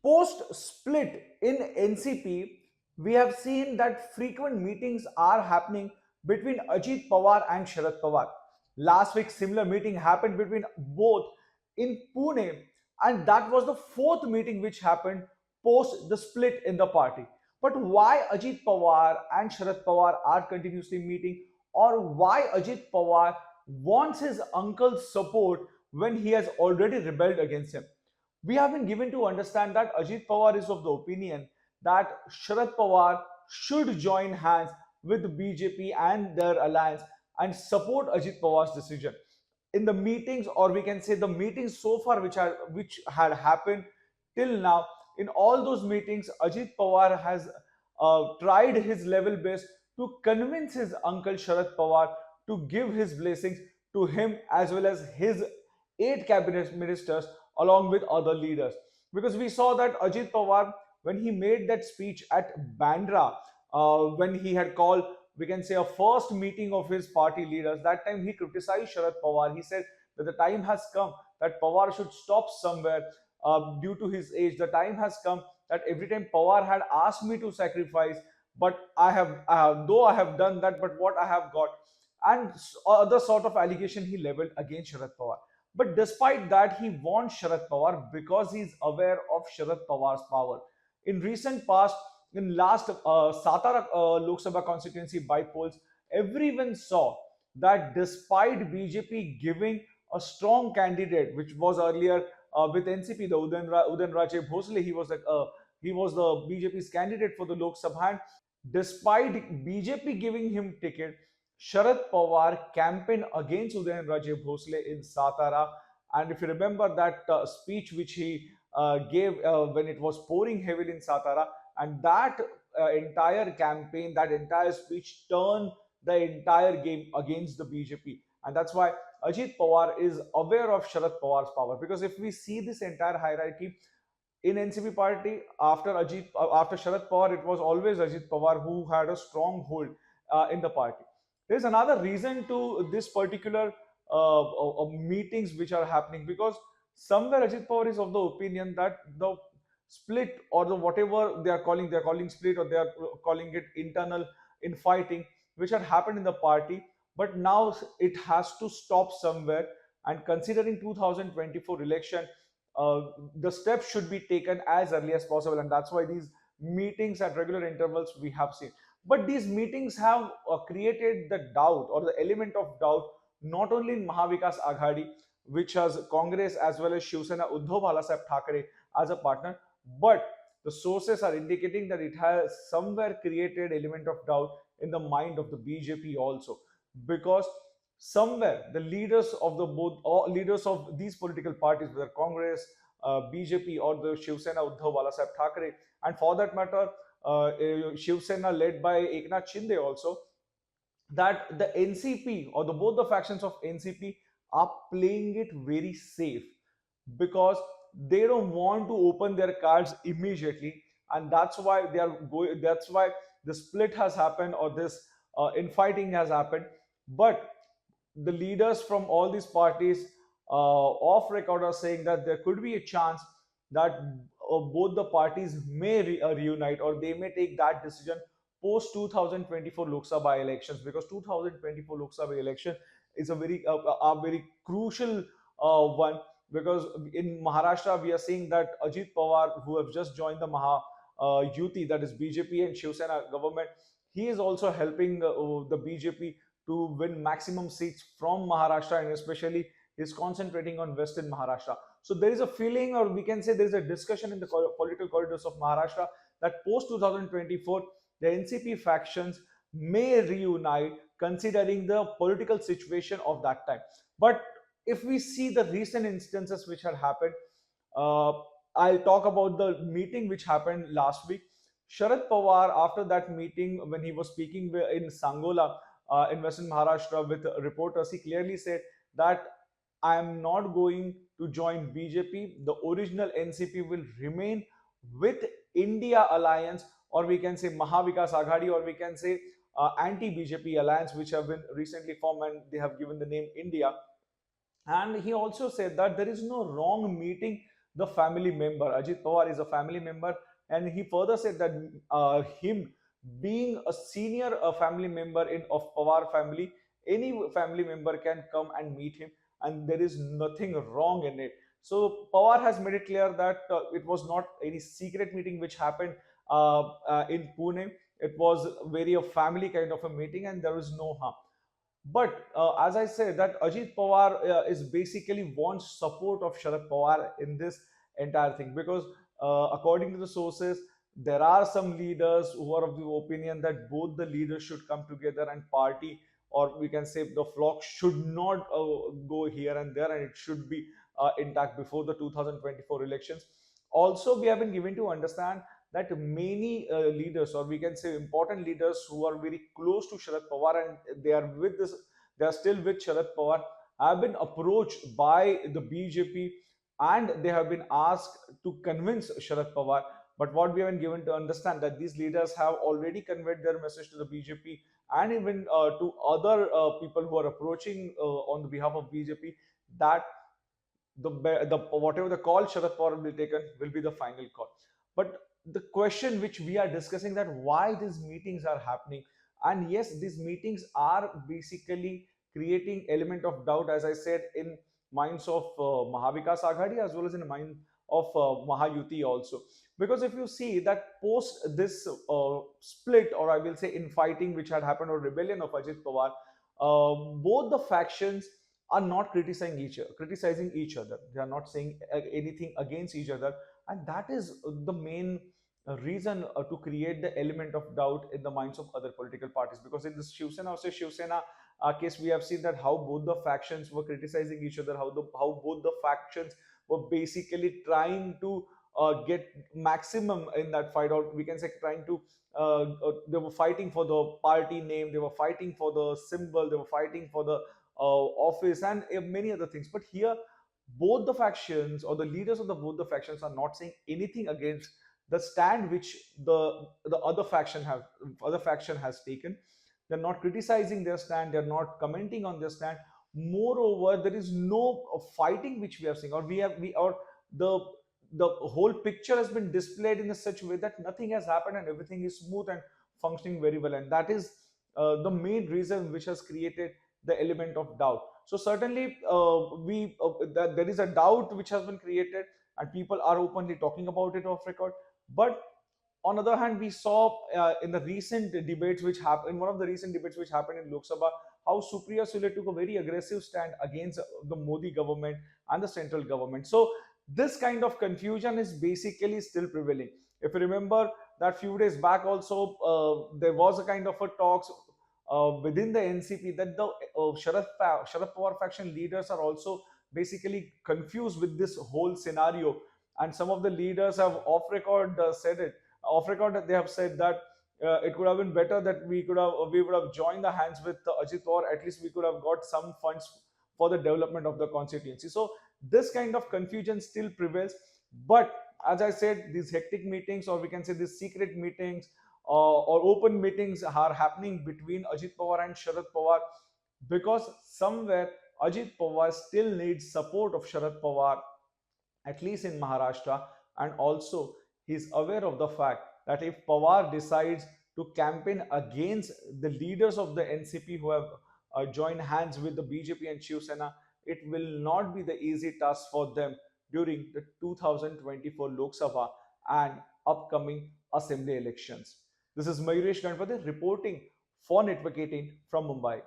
Post split in NCP, we have seen that frequent meetings are happening between Ajit Pawar and Sharad Pawar. Last week, similar meeting happened between both in Pune, and that was the fourth meeting which happened post the split in the party. But why Ajit Pawar and Sharad Pawar are continuously meeting, or why Ajit Pawar wants his uncle's support when he has already rebelled against him? We have been given to understand that Ajit Pawar is of the opinion that Sharad Pawar should join hands with BJP and their alliance and support Ajit Pawar's decision. In the meetings, or we can say the meetings so far which had happened till now, in all those meetings, Ajit Pawar has tried his level best to convince his uncle Sharad Pawar to give his blessings to him as well as his 8 cabinet ministers along with other leaders. Because we saw that Ajit Pawar, when he made that speech at Bandra, when he had called, we can say, a first meeting of his party leaders, that time he criticized Sharad Pawar. He said that the time has come that Pawar should stop somewhere due to his age. The time has come that every time Pawar had asked me to sacrifice, but though I have done that, but what I have got, and other sort of allegation he leveled against Sharad Pawar. But despite that, he wants Sharad Pawar because he is aware of Sharad Pawar's power. In recent past, in last Satara Lok Sabha constituency by polls, everyone saw that despite BJP giving a strong candidate, which was earlier with NCP, the Udan Raje Bhosle, he was the BJP's candidate for the Lok Sabha. And despite BJP giving him ticket, Sharad Pawar campaigned against Udayan Raje Bhosle in Satara. And if you remember that speech which he gave when it was pouring heavily in Satara, and that entire campaign, that entire speech turned the entire game against the BJP. And that's why Ajit Pawar is aware of Sharad Pawar's power. Because if we see this entire hierarchy in NCP party, after Sharad Pawar, it was always Ajit Pawar who had a strong hold in the party. There's another reason to this particular meetings which are happening, because somewhere Ajit Pawar is of the opinion that the split, or the whatever they're calling split, or they are calling it internal infighting, which had happened in the party, but now it has to stop somewhere. And considering 2024 election, uh, the steps should be taken as early as possible, and that's why these meetings at regular intervals we have seen. But these meetings have created the doubt, or the element of doubt, not only in Mahavikas Aghadi, which has Congress as well as Shiv Sena Uddhav Balasaheb Thackeray as a partner, but the sources are indicating that it has somewhere created element of doubt in the mind of the BJP also. Because somewhere the leaders of the both, or leaders of these political parties, whether Congress, BJP, or the Shiv Sena Uddhav Balasaheb Thackeray, and for that matter Shiv Sena led by Eknath Shinde also, that the NCP, or the both the factions of NCP, are playing it very safe, because they don't want to open their cards immediately. And that's why they are going, that's why the split has happened, or this infighting has happened. But the leaders from all these parties off record are saying that there could be a chance that both the parties may reunite, or they may take that decision post 2024 Lok Sabha elections, because 2024 Lok Sabha election is a very crucial one. Because in Maharashtra we are seeing that Ajit Pawar, who have just joined the Maha Yuti, that is BJP and Shiv Sena government, he is also helping the BJP to win maximum seats from Maharashtra, and especially is concentrating on Western Maharashtra. So there is a feeling, or we can say there is a discussion in the political corridors of Maharashtra, that post 2024 the NCP factions may reunite, considering the political situation of that time. But if we see the recent instances which had happened, uh, I'll talk about the meeting which happened last week. Sharad Pawar, after that meeting, when he was speaking in Sangola, in Western Maharashtra with reporters, he clearly said that I am not going to join BJP. The original NCP will remain with India Alliance, or we can say Mahavikas Aghadi, or we can say anti-BJP alliance, which have been recently formed, and they have given the name India. And he also said that there is no wrong meeting the family member. Ajit Pawar is a family member, and he further said that him being a senior family member in of Pawar family, any family member can come and meet him, and there is nothing wrong in it. So Pawar has made it clear that it was not any secret meeting which happened in Pune. It was very a family kind of a meeting, and there was no harm. But as I say, that Ajit Pawar is basically wants support of Sharad Pawar in this entire thing, because according to the sources, there are some leaders who are of the opinion that both the leaders should come together and party, or we can say the flock should not go here and there, and it should be intact before the 2024 elections. Also, we have been given to understand that many leaders, or we can say important leaders who are very close to Sharad Pawar and they are with this, they are still with Sharad Pawar, have been approached by the BJP, and they have been asked to convince Sharad Pawar. But what we have been given to understand that these leaders have already conveyed their message to the BJP, and even to other people who are approaching on the behalf of BJP, that the whatever the call Sharad Pawar will be taken will be the final call. But the question which we are discussing, that why these meetings are happening, and yes, these meetings are basically creating element of doubt, as I said, in minds of Mahavikas Aghadi as well as in the mind of Mahayuti also. Because if you see that post this split, or I will say infighting which had happened, or rebellion of Ajit Pawar, both the factions are not criticizing each other. They are not saying anything against each other, and that is the main reason to create the element of doubt in the minds of other political parties. Because in this Shiv Sena versus Shiv Sena case, we have seen that how both the factions were criticizing each other, how both the factions were basically trying to get maximum in that fight, or we can say trying to they were fighting for the party name, they were fighting for the symbol, they were fighting for the office, and many other things. But here, both the factions, or the leaders of the both the factions, are not saying anything against the stand which the other faction has taken. They're not criticizing their stand, they're not commenting on their stand. Moreover, there is no fighting which we are seeing, or we or the the whole picture has been displayed in a such way that nothing has happened and everything is smooth and functioning very well, and that is the main reason which has created the element of doubt. So certainly, that there is a doubt which has been created, and people are openly talking about it off record. But on the other hand, we saw in the recent debates which happened, in one of the recent debates which happened in Lok Sabha, how Supriya Sule took a very aggressive stand against the Modi government and the central government. So this kind of confusion is basically still prevailing. If you remember that few days back also, there was a kind of a talks within the NCP that the Sharad Pawar faction leaders are also basically confused with this whole scenario, and some of the leaders have off record said it. Off record, they have said that it could have been better that we would have joined the hands with Ajit Pawar. At least we could have got some funds for the development of the constituency. So this kind of confusion still prevails. But as I said, these hectic meetings, or we can say these secret meetings, or open meetings, are happening between Ajit Pawar and Sharad Pawar, because somewhere Ajit Pawar still needs support of Sharad Pawar, at least in Maharashtra. And also, he is aware of the fact that if Pawar decides to campaign against the leaders of the NCP who have joined hands with the BJP and Shiv Sena, it will not be the easy task for them during the 2024 Lok Sabha and upcoming assembly elections. This is Mayuresh Ganpati reporting for Network 18 from Mumbai.